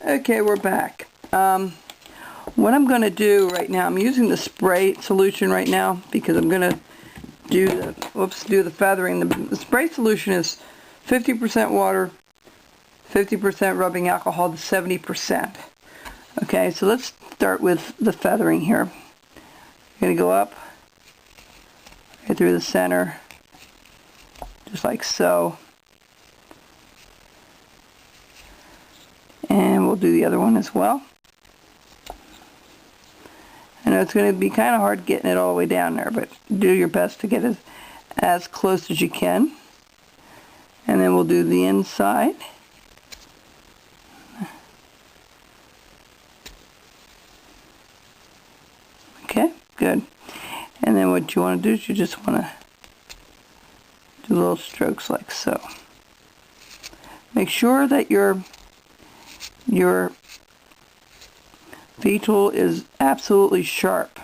Okay, we're back. What I'm going to do right now, I'm using the spray solution right now because I'm going to do the feathering. The spray solution is 50% water, 50% rubbing alcohol to 70%. Okay, so let's start with the feathering here. I'm going to go up right through the center, just like so. And we'll do the other one as well. I know it's going to be kind of hard getting it all the way down there, but do your best to get it as close as you can. And then we'll do the inside. Okay, good. And then what you want to do is you just want to do little strokes like so. Make sure that your V-tool is absolutely sharp.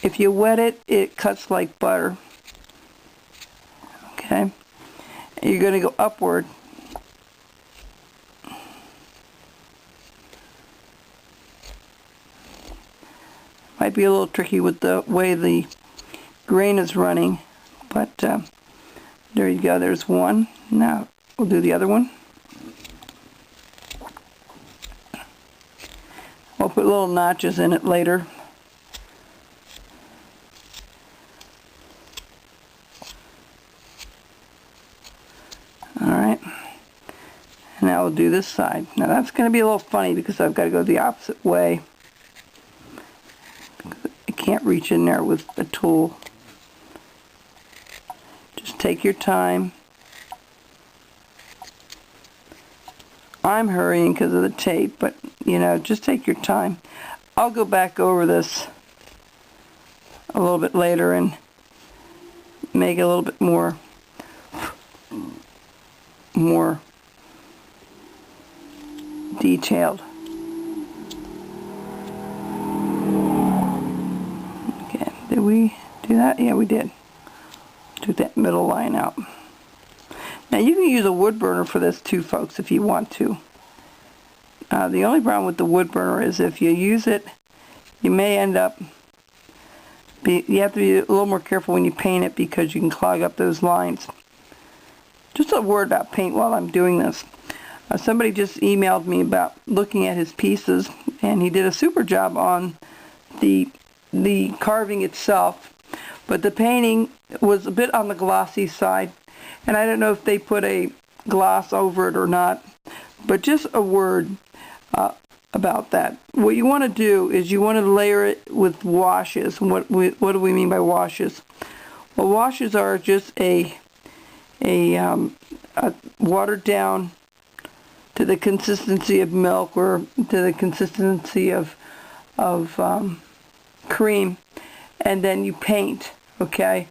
If you wet it, it cuts like butter. Okay? And you're going to go upward. Might be a little tricky with the way the grain is running, but there you go, there's one. Now we'll do the other one. We'll put little notches in it later. Alright. And now we'll do this side. Now that's going to be a little funny because I've got to go the opposite way. I can't reach in there with a tool. Just take your time. I'm hurrying because of the tape, but you know, just take your time. I'll go back over this a little bit later and make it a little bit more detailed. Okay, did we do that? Yeah, we did. Took that middle line out. Now you can use a wood burner for this too, folks, if you want to. The only problem with the wood burner is if you use it, you may end up, you have to be a little more careful when you paint it because you can clog up those lines. Just a word about paint while I'm doing this. Somebody just emailed me about looking at his pieces, and he did a super job on the carving itself, but the painting was a bit on the glossy side, and I don't know if they put a gloss over it or not, but just a word about that. What you want to do is you want to layer it with washes. What do we mean by washes? Well, washes are just a watered down to the consistency of milk or to the consistency of cream, and then you paint, okay,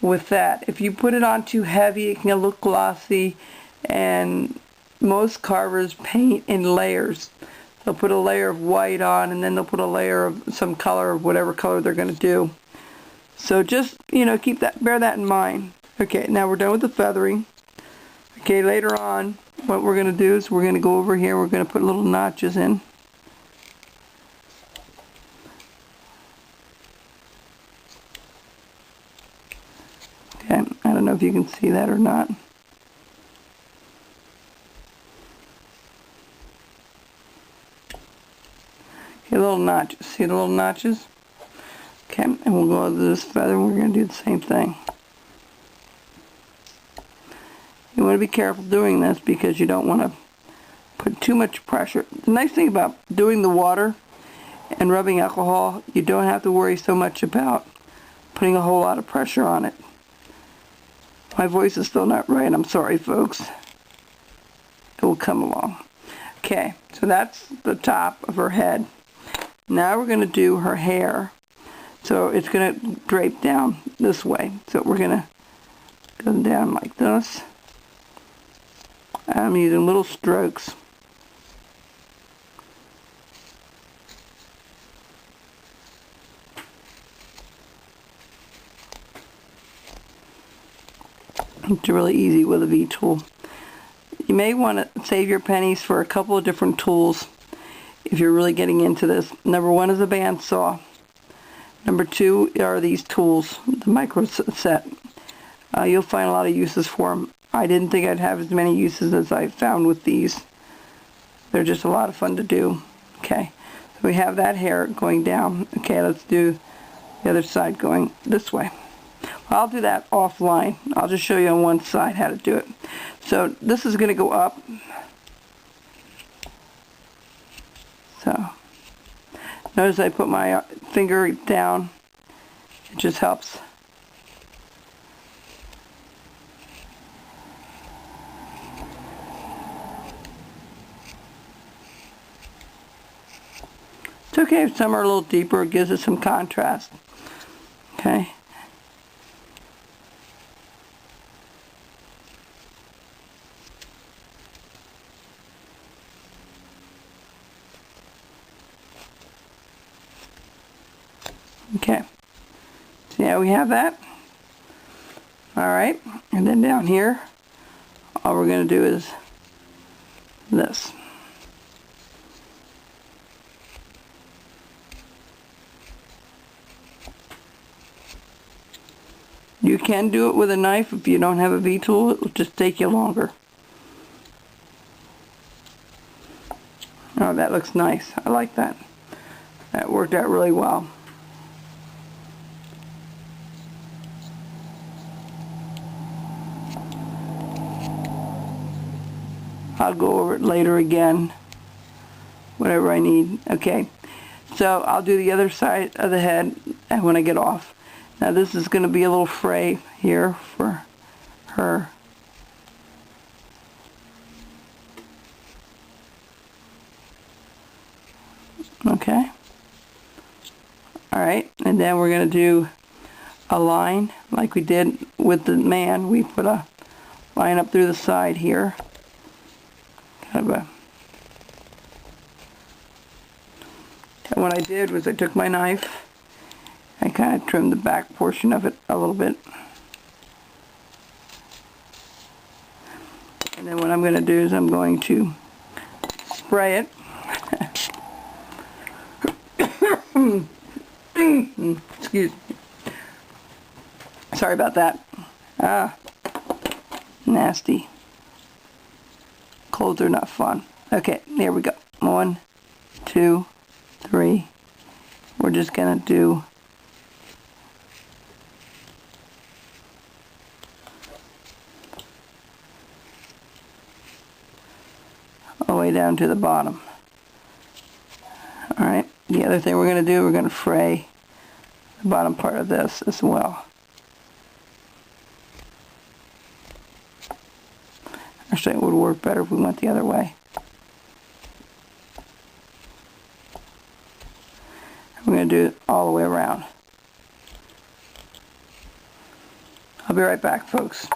with that. If you put it on too heavy, it can look glossy, and most carvers paint in layers. They'll put a layer of white on, and then they'll put a layer of some color, whatever color they're going to do. So just, you know, bear that in mind. Okay, now we're done with the feathering. Okay, later on, what we're going to do is we're going to go over here, we're going to put little notches in. Okay, I don't know if you can see that or not. Okay, little notches. See the little notches? Okay, and we'll go to this feather and we're going to do the same thing. You want to be careful doing this because you don't want to put too much pressure. The nice thing about doing the water and rubbing alcohol, you don't have to worry so much about putting a whole lot of pressure on it. My voice is still not right. I'm sorry, folks. It will come along. Okay, so that's the top of her head. Now we're going to do her hair. So it's going to drape down this way. So we're going to go down like this. I'm using little strokes. It's really easy with a V-tool. you may want to save your pennies for a couple of different tools if you're really getting into this. Number one is a bandsaw. Number two are these tools, the micro set. You'll find a lot of uses for them. I didn't think I'd have as many uses as I found with these. They're just a lot of fun to do. Okay, so we have that hair going down. Okay, let's do the other side going this way. I'll do that offline. I'll just show you on one side how to do it. So this is going to go up. So notice I put my finger down. It just helps. It's okay if some are a little deeper. It gives it some contrast. Okay. Okay, so yeah, we have that. Alright, and then down here, all we're going to do is this. You can do it with a knife if you don't have a V-tool. It will just take you longer. Oh, that looks nice. I like that. That worked out really well. I'll go over it later again, whatever I need. Okay, so I'll do the other side of the head when I get off. Now this is going to be a little fray here for her. Okay. Alright, and then we're going to do a line like we did with the man. We put a line up through the side here. And what I did was I took my knife, I kind of trimmed the back portion of it a little bit. And then what I'm going to do is I'm going to spray it. Excuse me. Sorry about that. Ah, nasty. Colds are not fun. Okay, there we go. 1, 2, 3. We're just going to do all the way down to the bottom. Alright, the other thing we're going to do, we're going to fray the bottom part of this as well. Actually, it would work better if we went the other way. We're going to do it all the way around. I'll be right back, folks.